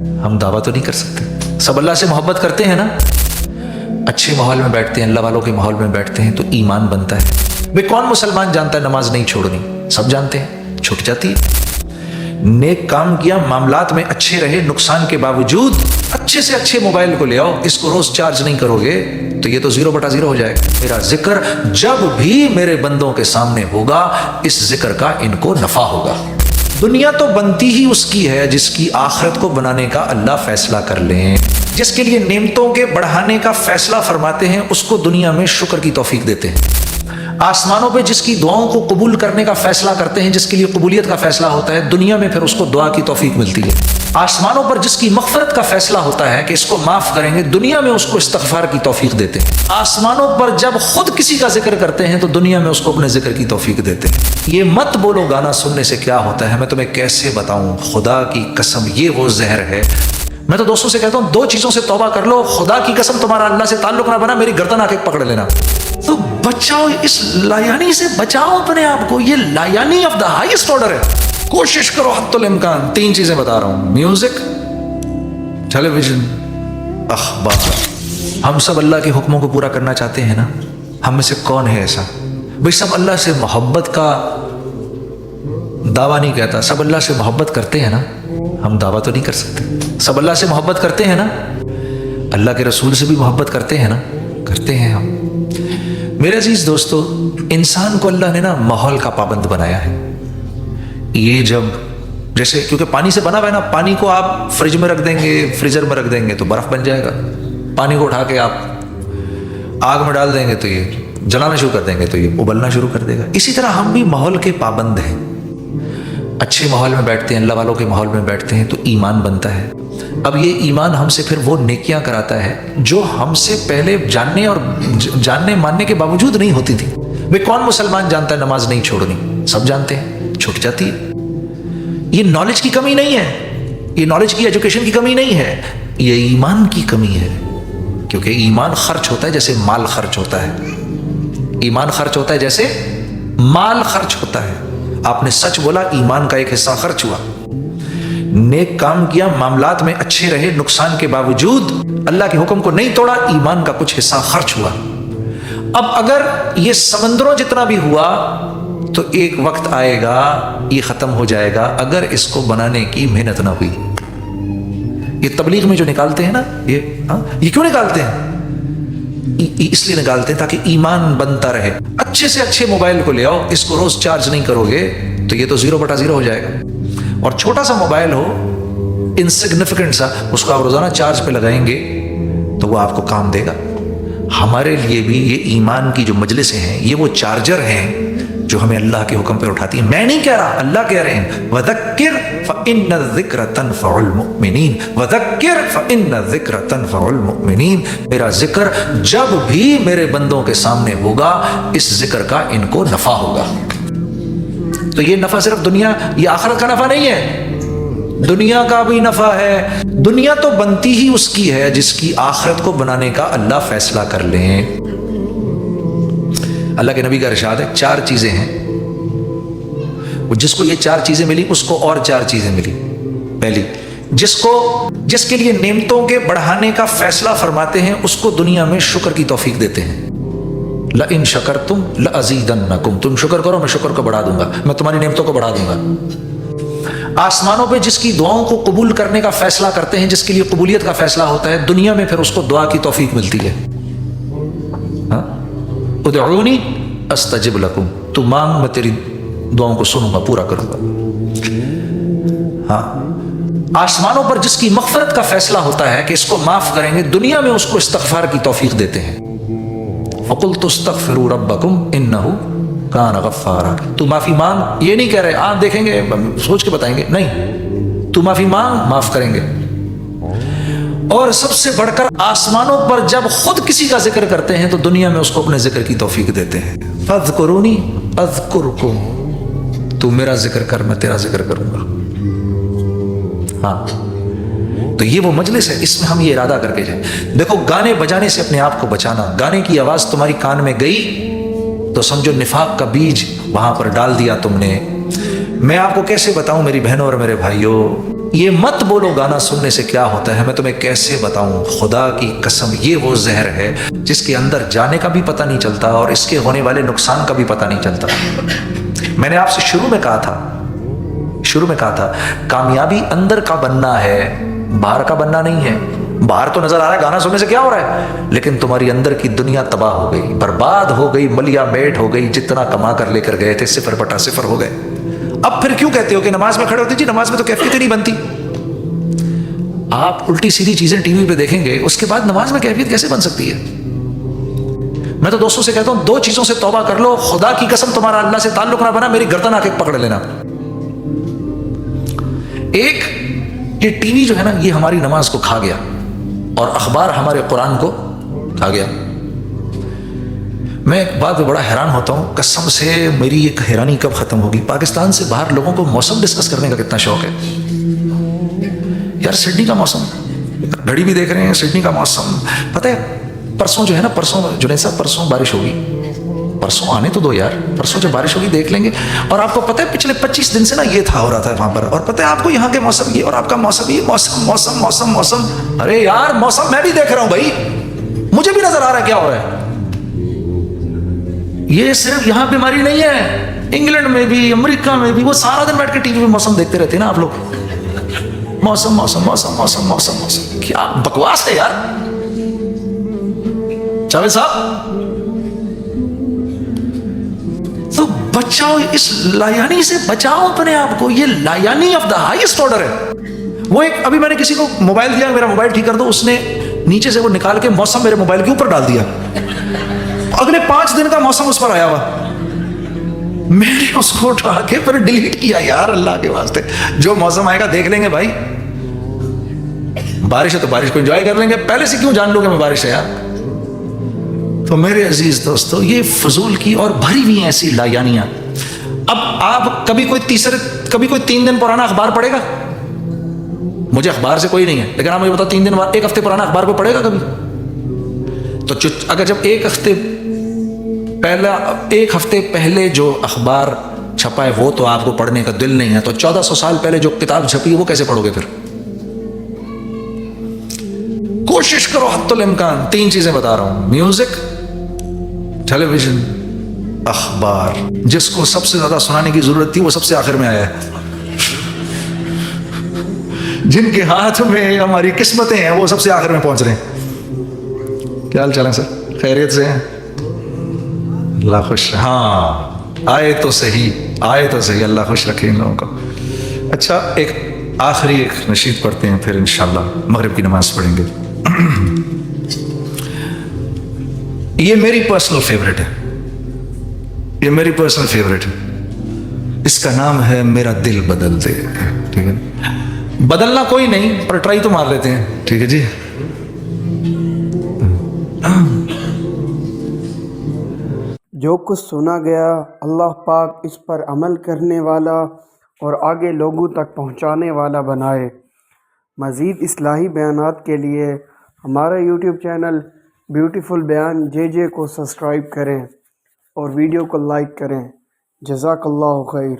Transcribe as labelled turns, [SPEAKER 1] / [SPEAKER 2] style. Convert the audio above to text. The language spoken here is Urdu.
[SPEAKER 1] ہم دعویٰ تو نہیں کر سکتے. سب اللہ سے محبت کرتے ہیں نا, اچھے ماحول میں بیٹھتے ہیں, اللہ والوں کے ماحول میں بیٹھتے ہیں تو ایمان بنتا ہے. بھئی کون مسلمان جانتا ہے نماز نہیں چھوڑنی؟ سب جانتے ہیں, چھوٹ جاتی ہے. نیک کام کیا, معاملات میں اچھے رہے, نقصان کے باوجود اچھے سے اچھے موبائل کو لے آؤ, اس کو روز چارج نہیں کرو گے تو یہ تو 0/0 ہو جائے گا. میرا ذکر جب بھی میرے بندوں کے سامنے ہوگا, اس ذکر کا ان کو نفع ہوگا. دنیا تو بنتی ہی اس کی ہے جس کی آخرت کو بنانے کا اللہ فیصلہ کر لیں. جس کے لیے نعمتوں کے بڑھانے کا فیصلہ فرماتے ہیں اس کو دنیا میں شکر کی توفیق دیتے ہیں. آسمانوں پہ جس کی دعاؤں کو قبول کرنے کا فیصلہ کرتے ہیں, جس کے لیے قبولیت کا فیصلہ ہوتا ہے, دنیا میں پھر اس کو دعا کی توفیق ملتی ہے. آسمانوں پر جس کی مغفرت کا فیصلہ ہوتا ہے کہ اس کو معاف کریں گے, دنیا میں اس کو استغفار کی توفیق دیتے ہیں. آسمانوں پر جب خود کسی کا ذکر کرتے ہیں تو دنیا میں اس کو اپنے ذکر کی توفیق دیتے ہیں. یہ مت بولو گانا سننے سے کیا ہوتا ہے, میں تمہیں کیسے بتاؤں, خدا کی قسم یہ وہ زہر ہے. میں تو دوستوں سے کہتا ہوں 2 چیزوں سے توبہ کر لو, خدا کی قسم تمہارا اللہ سے تعلق نہ بنا, میری گردن آ کے پکڑ لینا. تو بچاؤ, اس لایانی سے بچاؤ اپنے آپ کو. یہ لایانی آف دا ہائیسٹ آرڈر ہے. کوشش کرو حتی الامکان. 3 چیزیں بتا رہا ہوں, میوزک, ٹیلی ویژن, اخبار. ہم سب اللہ کے حکموں کو پورا کرنا چاہتے ہیں نا. ہم میں سے کون ہے ایسا؟ بھئی سب اللہ سے محبت کا دعویٰ نہیں کہتا, سب اللہ سے محبت کرتے ہیں نا. ہم دعویٰ تو نہیں کر سکتے. سب اللہ سے محبت کرتے ہیں نا, اللہ کے رسول سے بھی محبت کرتے ہیں نا, کرتے ہیں ہم. میرے عزیز دوستو, انسان کو اللہ نے نا ماحول کا پابند بنایا ہے. یہ جب جیسے کیونکہ پانی سے بنا ہوا ہے نا, پانی کو آپ فریج میں رکھ دیں گے, فریزر میں رکھ دیں گے تو برف بن جائے گا. پانی کو اٹھا کے آپ آگ میں ڈال دیں گے تو یہ جلانا شروع کر دیں گے تو یہ ابلنا شروع کر دے گا. اسی طرح ہم بھی ماحول کے پابند ہیں. اچھے ماحول میں بیٹھتے ہیں, اللہ والوں کے ماحول میں بیٹھتے ہیں تو ایمان بنتا ہے. اب یہ ایمان ہم سے پھر وہ نیکیاں کراتا ہے جو ہم سے پہلے جاننے ماننے کے باوجود نہیں ہوتی تھی. بھئی کون مسلمان جانتا ہے نماز نہیں چھوڑنی؟ سب جانتے ہیں, چھوٹ جاتی ہے. یہ نالج کی کمی نہیں ہے, یہ نالج کی ایجوکیشن کی کمی نہیں ہے, یہ ایمان کی کمی ہے. کیونکہ ایمان خرچ ہوتا ہے جیسے مال خرچ ہوتا ہے. ایمان خرچ ہوتا ہے جیسے مال خرچ ہوتا ہے. آپ نے سچ بولا, ایمان کا ایک حصہ خرچ ہوا. نیک کام کیا, معاملات میں اچھے رہے, نقصان کے باوجود اللہ کے حکم کو نہیں توڑا, ایمان کا کچھ حصہ خرچ ہوا. اب اگر یہ سمندروں جتنا بھی ہوا تو ایک وقت آئے گا یہ ختم ہو جائے گا اگر اس کو بنانے کی محنت نہ ہوئی. یہ تبلیغ میں جو نکالتے ہیں نا, یہ کیوں نکالتے ہیں؟ اس لیے نکالتے ہیں تاکہ ایمان بنتا رہے. اچھے سے اچھے موبائل کو لے آؤ, اس کو روز چارج نہیں کرو گے تو یہ تو 0/0 ہو جائے گا. اور چھوٹا سا موبائل ہو, انسگنیفیکنٹ سا, اس کو آپ روزانہ چارج پہ لگائیں گے تو وہ آپ کو کام دے گا. ہمارے لیے بھی یہ ایمان کی جو مجلسیں ہیں یہ وہ چارجر ہیں جو ہمیں اللہ کے حکم پہ اٹھاتی ہیں. میں نہیں کہہ رہا, اللہ کہہ رہے ہیں, وَذَكِّرْ فَإِنَّ الذِّكْرَ تَنْفَعُ الْمُؤْمِنِينَ وَذَكِّرْ فَإِنَّ الذِّكْرَ تَنْفَعُ الْمُؤْمِنِينَ. میرا ذکر جب بھی میرے بندوں کے سامنے ہوگا, اس ذکر کا ان کو نفع ہوگا. تو یہ نفع صرف دنیا یا آخرت کا نفع نہیں ہے, دنیا کا بھی نفع ہے. دنیا تو بنتی ہی اس کی ہے جس کی آخرت کو بنانے کا اللہ فیصلہ کر لیں. اللہ کے نبی کا ارشاد ہے 4 چیزیں ہیں, جس کو یہ 4 چیزیں ملی اس کو اور 4 چیزیں ملی. پہلی, جس کے لیے نعمتوں کے بڑھانے کا فیصلہ فرماتے ہیں اس کو دنیا میں شکر کی توفیق دیتے ہیں. لَإِن شَكَرْتُمْ لَأَزِيدَنَّكُمْ. تم شکر کرو, میں شکر کو بڑھا دوں گا, میں تمہاری نعمتوں کو بڑھا دوں گا. آسمانوں پہ جس کی دعاؤں کو قبول کرنے کا فیصلہ کرتے ہیں, جس کے لیے قبولیت کا فیصلہ ہوتا ہے, دنیا میں پھر اس کو دعا کی توفیق ملتی ہے. ادعونی استجب لکم. تو مانگ, میں تیری دعاؤں کو سنوں گا, پورا کروں گا. آسمانوں پر جس کی مغفرت کا فیصلہ ہوتا ہے کہ اس کو معاف کریں گے, دنیا میں اس کو استغفار کی توفیق دیتے ہیں. فَقُلْتُ اسْتَغْفِرُوا رَبَّكُمْ إِنَّهُ كَانَ غَفَّارًا. تو معافی مانگ, یہ نہیں کہہ رہے آپ دیکھیں گے سوچ کے بتائیں گے, نہیں, تو معافی مانگ, معاف کریں گے. اور سب سے بڑھ کر آسمانوں پر جب خود کسی کا ذکر کرتے ہیں تو دنیا میں اس کو اپنے ذکر کی توفیق دیتے ہیں. فَاذْكُرُونِي أَذْكُرْكُمْ. تو میرا ذکر کر, میں تیرا ذکر کروں گا. تو یہ وہ مجلس ہے, اس میں ہم یہ ارادہ کر کے جائیں. دیکھو, گانے بجانے سے اپنے آپ کو بچانا. گانے کی آواز تمہاری کان میں گئی تو سمجھو نفاق کا بیج وہاں پر ڈال دیا تم نے. میں آپ کو کیسے بتاؤں میری بہنوں اور میرے بھائیوں, یہ مت بولو گانا سننے سے کیا ہوتا ہے، میں تمہیں کیسے بتاؤں، خدا کی قسم یہ وہ زہر ہے جس کے اندر جانے کا بھی پتہ نہیں چلتا اور اس کے ہونے والے نقصان کا بھی پتہ نہیں چلتا۔ میں نے آپ سے شروع میں کہا تھا کامیابی اندر کا بننا ہے، باہر کا بننا نہیں ہے۔ باہر تو نظر آ رہا ہے گانا سننے سے کیا ہو رہا ہے، لیکن تمہاری اندر کی دنیا تباہ ہو گئی، برباد ہو گئی، ملیا میٹ ہو گئی، جتنا کما کر لے کر گئے تھے 0/0 ہو گئے۔ اب پھر کیوں کہتے ہو کہ نماز میں کھڑے ہوتے؟ جی نماز میں تو کیفیت نہیں بنتی۔ آپ الٹی سیدھی چیزیں ٹی وی پہ دیکھیں گے، اس کے بعد نماز میں کیفیت کیسے بن سکتی ہے؟ میں تو دوستوں سے کہتا ہوں 2 چیزوں سے توبہ کر لو، خدا کی قسم تمہارا اللہ سے تعلق نہ بنا، میری گردن آ کے پکڑ لینا۔ ایک، یہ ٹی وی جو ہے نا یہ ہماری نماز کو کھا گیا، اور اخبار ہمارے قرآن کو کھا گیا۔ میں ایک بات پہ بڑا حیران ہوتا ہوں، قسم سے میری یہ حیرانی کب ختم ہوگی۔ پاکستان سے باہر لوگوں کو موسم ڈسکس کرنے کا کتنا شوق ہے یار۔ سڈنی کا موسم، گھڑی بھی دیکھ رہے ہیں، سڈنی کا موسم پتہ ہے پرسوں جو ہے نا، پرسوں جنید صاحب پرسوں بارش ہوگی، پرسوں آنے تو دو یار، پرسوں جب بارش ہوگی دیکھ لیں گے۔ اور آپ کو پتہ ہے پچھلے 25 دن سے نا یہ تھا ہو رہا تھا وہاں پر، اور پتہ ہے آپ کو یہاں کے موسم یہ اور آپ کا موسم یہ، موسم۔ ارے یار موسم میں بھی دیکھ رہا ہوں بھائی، مجھے بھی نظر آ رہا ہے کیا ہو رہا ہے۔ یہ صرف یہاں بیماری نہیں ہے، انگلینڈ میں بھی، امریکہ میں بھی، وہ سارا دن بیٹھ کے ٹی وی میں موسم دیکھتے رہتے ہیں نا آپ لوگ۔ موسم کیا بکواس ہے یار۔ جاوید صاحب تو بچاؤ، اس لایانی سے بچاؤ اپنے آپ کو، یہ لایانی آف دا ہائیسٹ آرڈر ہے۔ وہ ایک ابھی میں نے کسی کو موبائل دیا، میرا موبائل ٹھیک کر دو، اس نے نیچے سے وہ نکال کے موسم میرے موبائل کے اوپر ڈال دیا، اگلے 5 دن کا موسم اس پر آیا ہوا۔ میں نے اس کو اٹھا کے پھر ڈیلیٹ کیا۔ یار اللہ کے واسطے جو موسم آئے گا دیکھ لیں گے بھائی، بارش ہے تو بارش کو انجوائے کر لیں گے، پہلے سے کیوں جان لو گے میں بارش ہے یار۔ تو میرے عزیز دوستو یہ فضول کی اور بھری ہوئی ہیں ایسی لایانیاں۔ اب آپ کبھی کوئی 3 دن پرانا اخبار پڑھے گا؟ مجھے اخبار سے کوئی نہیں ہے، لیکن آپ مجھے بتاؤ 3 دن بعد 1 ہفتے پرانا اخبار کو پڑھے گا کبھی؟ تو اگر جب 1 ہفتے پہلے جو اخبار چھپا ہے وہ تو آپ کو پڑھنے کا دل نہیں ہے، تو 1400 سال پہلے جو کتاب چھپی ہے وہ کیسے پڑھو گے پھر؟ کوشش کرو حتی الامکان۔ 3 چیزیں بتا رہا ہوں، میوزک، ٹیلی ویژن، اخبار۔ جس کو سب سے زیادہ سنانے کی ضرورت تھی وہ سب سے آخر میں آیا ہے، جن کے ہاتھ میں ہماری قسمتیں ہیں وہ سب سے آخر میں پہنچ رہے ہیں۔ کیا حال چال ہے سر؟ خیریت سے ہیں؟ اللہ خوش، ہاں آئے تو صحیح، اللہ خوش رکھے ان لوگوں کو۔ اچھا ایک آخری ایک نشید پڑھتے ہیں، پھر انشاءاللہ مغرب کی نماز پڑھیں گے۔ یہ میری پرسنل فیوریٹ ہے، اس کا نام ہے میرا دل بدل دے۔ ٹھیک ہے، بدلنا کوئی نہیں پر ٹرائی تو مار لیتے ہیں، ٹھیک ہے جی۔
[SPEAKER 2] جو کچھ سنا گیا اللہ پاک اس پر عمل کرنے والا اور آگے لوگوں تک پہنچانے والا بنائے۔ مزید اصلاحی بیانات کے لیے ہمارا یوٹیوب چینل بیوٹیفل بیان JJ کو سبسکرائب کریں اور ویڈیو کو لائک کریں۔ جزاک اللہ خیر۔